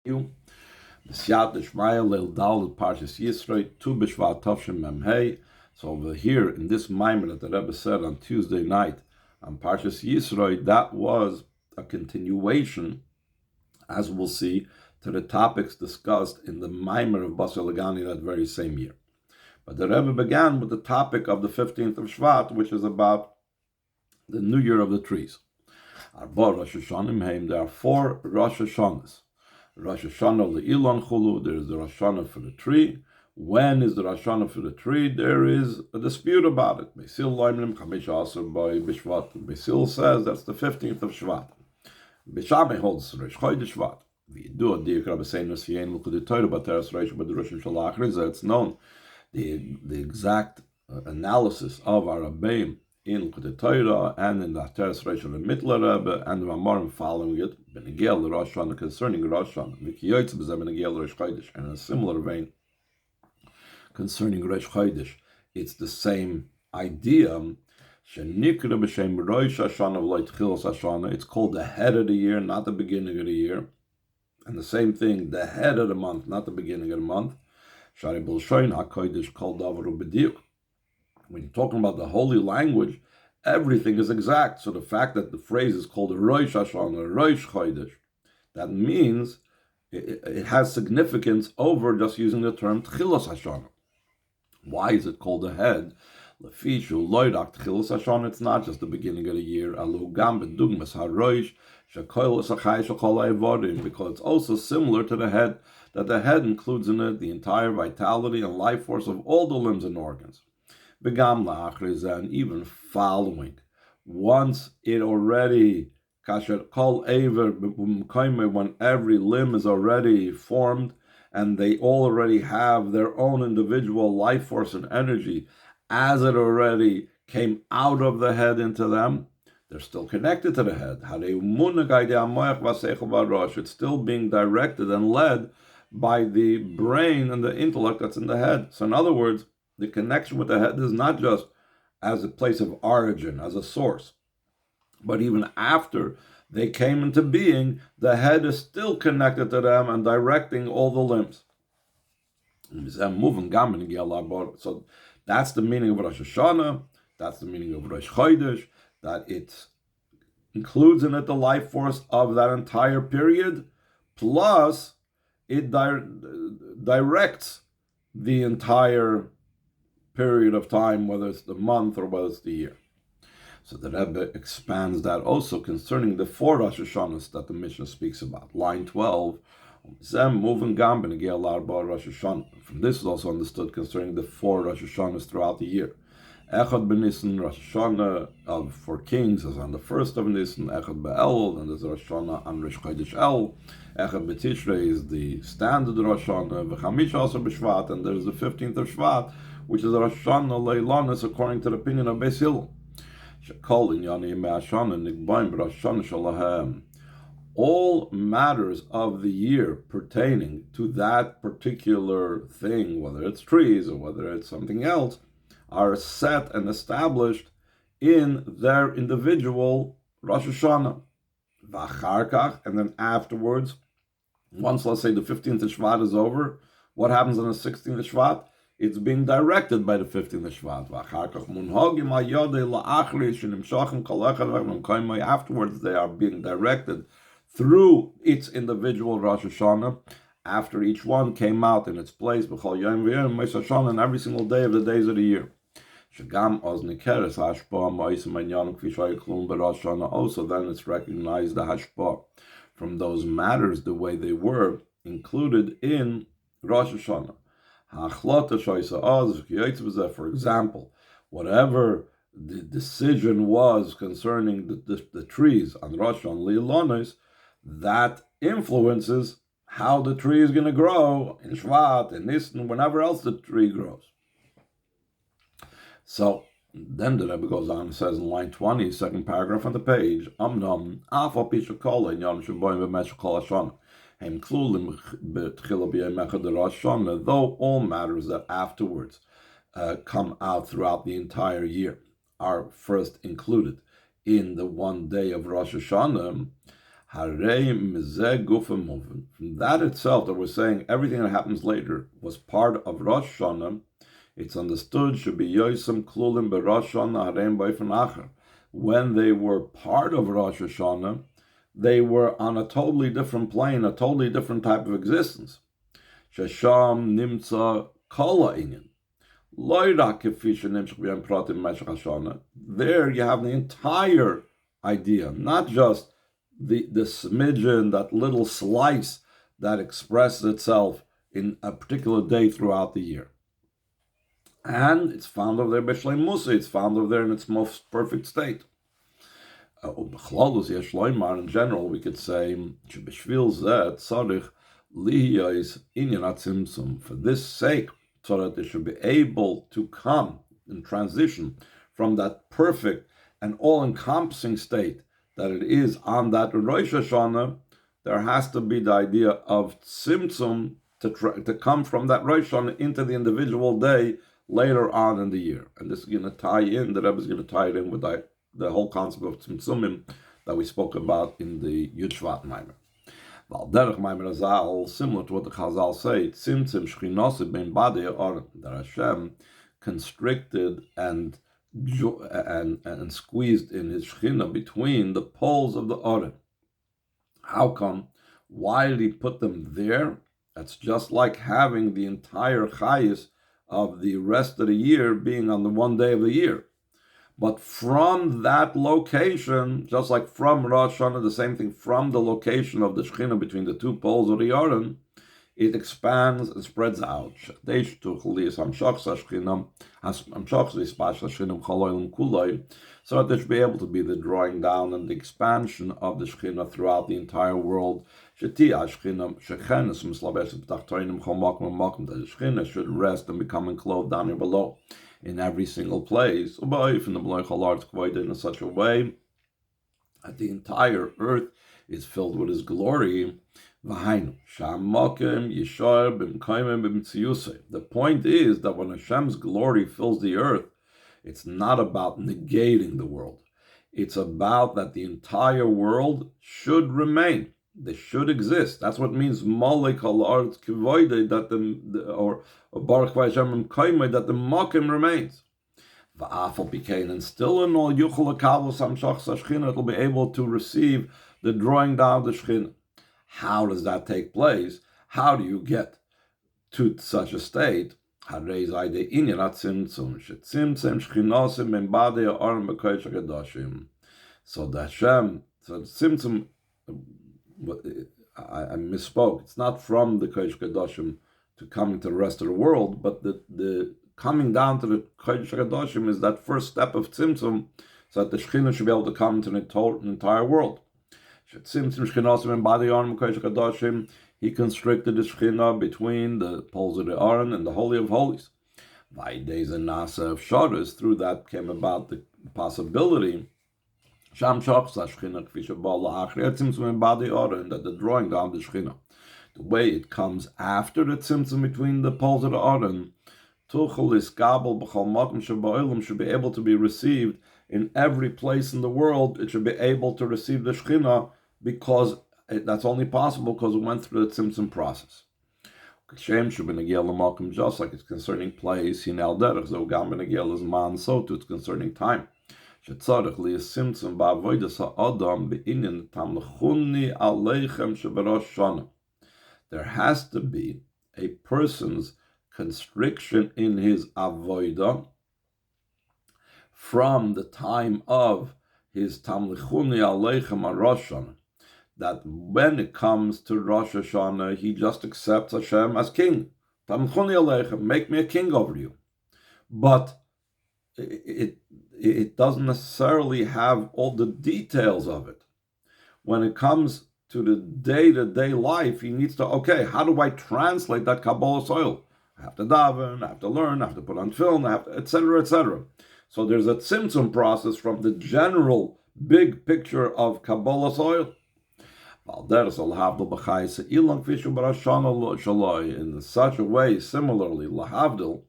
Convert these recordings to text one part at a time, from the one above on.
you. B'siyat d'shmaya leil dal parshas Yisroi tu b'shvat tavshin memhei. So over here in this mimer that the Rebbe said on Tuesday night on parshas Yisroi, that was a continuation, as we'll see, to the topics discussed in the mimer of Basar Legani that very same year. But the Rebbe began with the topic of the 15th of Shvat, which is about the New Year of the trees. Arba Rosh Hashanim, there are 4 Rosh Hashanahs. Rosh Hashanah le'ilon chulu, there is the Rosh Hashanah for the tree. When is the Rosh Hashanah for the tree? There is a dispute about it. Beisil loimlim chamish asur by Bishvat. Beisil says that's the 15th of Shvat. Bishameh holds Rosh Chodesh Shvat. V'yidu adiyik Rabbi Seinus v'yein l'kudei Torah b'teres Reish b'derushin shel Achriza. It's known the exact analysis of our Rabbeim in Kudei Torah and in the Teres Reish of the Mittler Rebbe and the Mamorim following it, Benegel Rosh Hashanah concerning Rosh Hashanah, V'kiyoytz b'zeh Benegel Rosh Chodesh, and in a similar vein concerning Rosh Chodesh, it's the same idea. Shenikra b'shem Rosh Hashanah v'lo Tchilas Hashanah. It's called the head of the year, not the beginning of the year, and the same thing, the head of the month, not the beginning of the month. Shari b'lshoin haKodesh kol davar u'b'diuk. When you're talking about the holy language, everything is exact. So the fact that the phrase is called a Rosh Hashanah, Rosh Chodesh, that means it has significance over just using the term Tchilas Hashanah. Why is it called the head? Lefishu loidak Tchilas Hashanah. It's not just the beginning of the year. Alu gam bedugmas harosh shekoil sachai shekol ha'evorim, because it's also similar to the head, that the head includes in it the entire vitality and life force of all the limbs and organs. Begam la'achriza, and even following, once it already kasher kol aver, when every limb is already formed and they all already have their own individual life force and energy, as it already came out of the head into them, they're still connected to the head. It's still being directed and led by the brain and the intellect that's in the head. So in other words, the connection with the head is not just as a place of origin, as a source, but even after they came into being, the head is still connected to them and directing all the limbs. So that's the meaning of Rosh Hashanah, that's the meaning of Rosh Chodesh, that it includes in it the life force of that entire period, plus it directs the entire period of time, whether it's the month or whether it's the year. So the Rebbe expands that also concerning the 4 Rosh Hashanahs that the Mishnah speaks about. Line 12, from this is also understood concerning the 4 Rosh Hashanahs throughout the year. Echad b'Nisan, Rosh Hashanah for kings is on the 1st of Nisan. Echad b'Elul, and there's Rosh Hashanah on Rosh Chodesh El. Echad b'Tishrei is the standard Rosh Hashanah. V'chamish also b'Shvat, and there's the 15th of Shvat, which is Rosh Hashanah Leilanis, according to the opinion of Beis Hillel. Shekol inyani me'ashana nigbaim b'Rosh Hashanah shalahem. All matters of the year pertaining to that particular thing, whether it's trees or whether it's something else, are set and established in their individual Rosh Hashanah. V'acharkach, and then afterwards, once, let's say, the 15th of Shvat is over, what happens on the 16th of Shvat? It's being directed by the 15th of Shvat. Afterwards, they are being directed through its individual Rosh Hashanah, after each one came out in its place, and every single day of the days of the year. Also, then it's recognized the hashpah from those matters the way they were included in Rosh Hashanah. For example, whatever the decision was concerning the trees on Rosh Hashanah, that influences how the tree is going to grow in Shvat, in Nisan, whenever else the tree grows. So then the Rebbe goes on and says in line 20, second paragraph on the page, though all matters that afterwards come out throughout the entire year are first included in the one day of Rosh Hashanah, From that itself, that we're saying everything that happens later was part of Rosh Hashanah, it's understood should be Yosem Klulim beRosh Hashanah Hareim B'Ofen Acher. When they were part of Rosh Hashanah, they were on a totally different plane, a totally different type of existence. Shesham Nimtza Kol Ha'inyan. There you have the entire idea, not just the smidgen, that little slice that expresses itself in a particular day throughout the year. And it's found over there b'shlei Musa, it's found over there in its most perfect state. In general, we could say, for this sake, so that they should be able to come and transition from that perfect and all-encompassing state that it is on that Rosh Hashanah, there has to be the idea of tzimtzum to come from that Rosh Hashanah into the individual day later on in the year. And this is going to tie in, the Rebbe is going to tie it in with the whole concept of tzimtzumim that we spoke about in the Yud Shvat Maimer. Similar to what the Chazal say, tzimtzum shchinose ben badei or that Hashem constricted and squeezed in his shchina between the poles of the Oren. How come? Why did he put them there? That's just like having the entire chayis of the rest of the year being on the one day of the year. But from that location, just like from Rosh Hashanah, the same thing, from the location of the Shekhinah between the two poles of the Yarden, it expands and spreads out. So that there should be able to be the drawing down and the expansion of the Shekhinah throughout the entire world. That the Shekhinah should rest and become enclosed down here below in every single place, in such a way that the entire earth is filled with his glory. The point is that when Hashem's glory fills the earth, it's not about negating the world. It's about that the entire world should remain. They should exist. That's what it means Malek al-Ard Kivoide, that or Baruch Hashem Kaimai, that the Makim remains. And still in all Yuchel Akavos Hamshach Sashchina, it'll be able to receive the drawing down of the Shechina. How does that take place? How do you get to such a state? So the Hashem, so Tzimtzum, I misspoke. It's not from the Kodesh Kadoshim to coming to the rest of the world, but the coming down to the Kodesh Kadoshim is that first step of Tzimtzum, so that the Shekhinah should be able to come to the entire world. He constricted the Shekhinah between the poles of the Aron and the Holy of Holies. Days and Nasa of Shabbos, through that came about the possibility that the drawing down the Shekhinah, the way it comes after the tzimtzum between the poles of the Aron, should be able to be received in every place in the world. It should be able to receive the Shekhinah because that's only possible because it went through the tzimtzum process. Just like it's concerning place, so too it's concerning time. There has to be a person's constriction in his avodah from the time of his tamlichuni aleichem Rosh Hashanah, that when it comes to Rosh Hashanah, he just accepts Hashem as king. Tamlichuni aleichem, make me a king over you. But it doesn't necessarily have all the details of it. When it comes to the day-to-day life, he needs to, how do I translate that Kabbalah soil? I have to daven, I have to learn, I have to put on film, I have to, etc., etc. So there's a tzimtzum process from the general big picture of Kabbalah soil. In such a way, similarly, lahavdil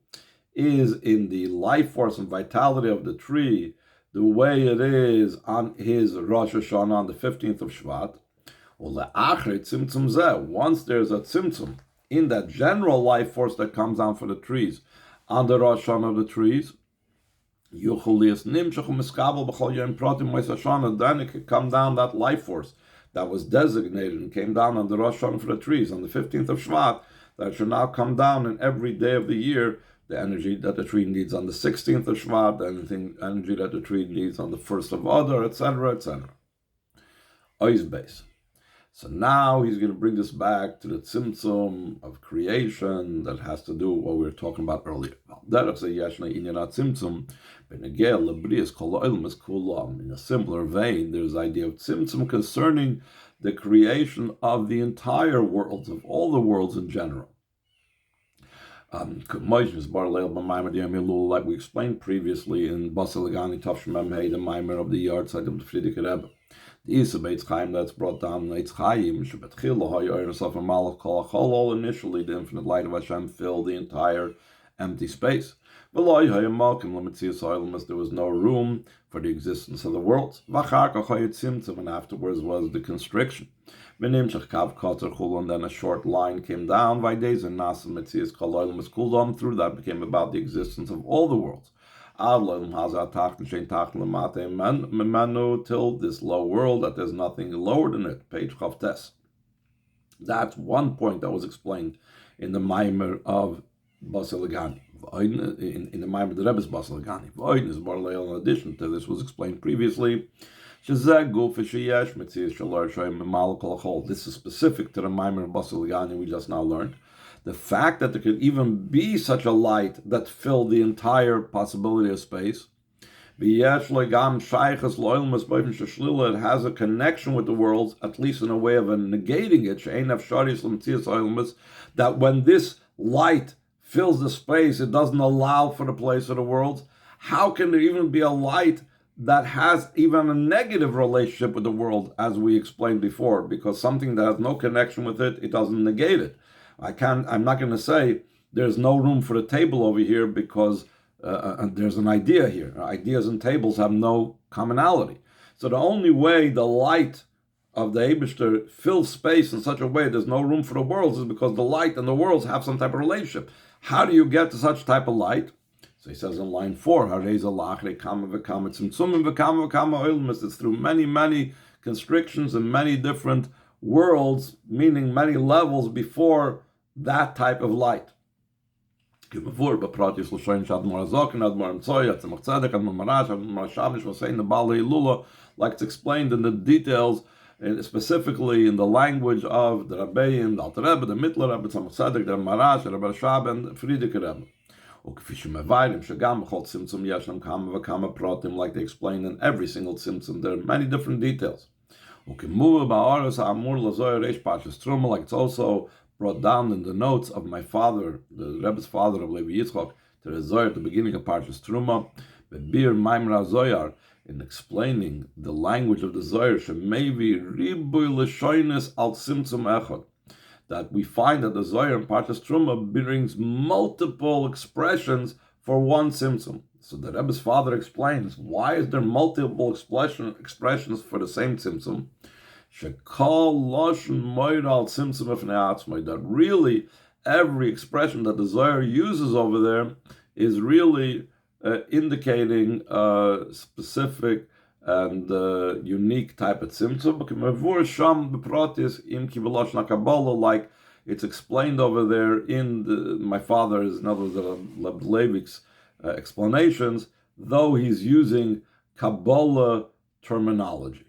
is in the life force and vitality of the tree, the way it is on his Rosh Hashanah on the 15th of Shvat. Once there's a tzimtzum in that general life force that comes down for the trees, on the Rosh Hashanah of the trees, then it could come down, that life force that was designated and came down on the Rosh Hashanah for the trees on the 15th of Shvat, that should now come down in every day of the year, the energy that the tree needs on the 16th of Shvat, the energy that the tree needs on the 1st of Adar, etc., etc. Ois base. So now he's going to bring this back to the tzimtzum of creation that has to do with what we were talking about earlier. In a similar vein, there's the idea of tzimtzum concerning the creation of the entire world, of all the worlds in general. Like we explained previously in Legani, the Maimer of the yard side of the Frierdiker Rebbe. The Isa Beitz Chaim that's brought down in Eitz Chaim, initially the infinite light of Hashem filled the entire empty space. There was no room for the existence of the worlds. And afterwards was the constriction. And then a short line came down. Through that became about the existence of all the worlds. Till this low world, that there's nothing lower than it. Page Chavtes. That's one point that was explained in the Maimer of Legani. In the Maimer of the Rebbe's Legani. In addition to this, was explained previously. This is specific to the Maimer of Legani we just now learned. The fact that there could even be such a light that filled the entire possibility of space, it has a connection with the worlds, at least in a way of negating it, that when this light fills the space, it doesn't allow for the place of the worlds. How can there even be a light that has even a negative relationship with the world, as we explained before? Because something that has no connection with it, it doesn't negate it. I'm not going to say there's no room for the table over here because there's an idea here. Ideas and tables have no commonality. So the only way the light of the Eibishter fills space in such a way there's no room for the worlds is because the light and the worlds have some type of relationship. How do you get to such type of light? So he says in line 4, it's through many, many constrictions and many different worlds, meaning many levels before that type of light. Like it's explained in the details, and specifically in the language of the Rabbeim, the Alter Rebbe, the Mittler Rebbe, the Tzaddik, the Marash, the Rebbe Shab, and the Frierdiker Rebbe. Like they explained in every single tzimtzum, there are many different details. Like it's also brought down in the notes of my father, the Rebbe's father of Levi Yitzchak, to the Zohar at the beginning of Parshas Truma, Bebir Maimra Zohar, in explaining the language of the Zohar, Shemevi Ribuy L'Shoynes Al Tzimtzum Echad, that we find that the Zohar in Parshas Truma brings multiple expressions for one tzimtzum. So the Rebbe's father explains, why is there multiple expressions for the same tzimtzum? That really every expression that the Zohar uses over there is really indicating a specific and unique type of tzimtzum. Like it's explained over there in my father's, in other words, Levik's explanations, though he's using Kabbalah terminology.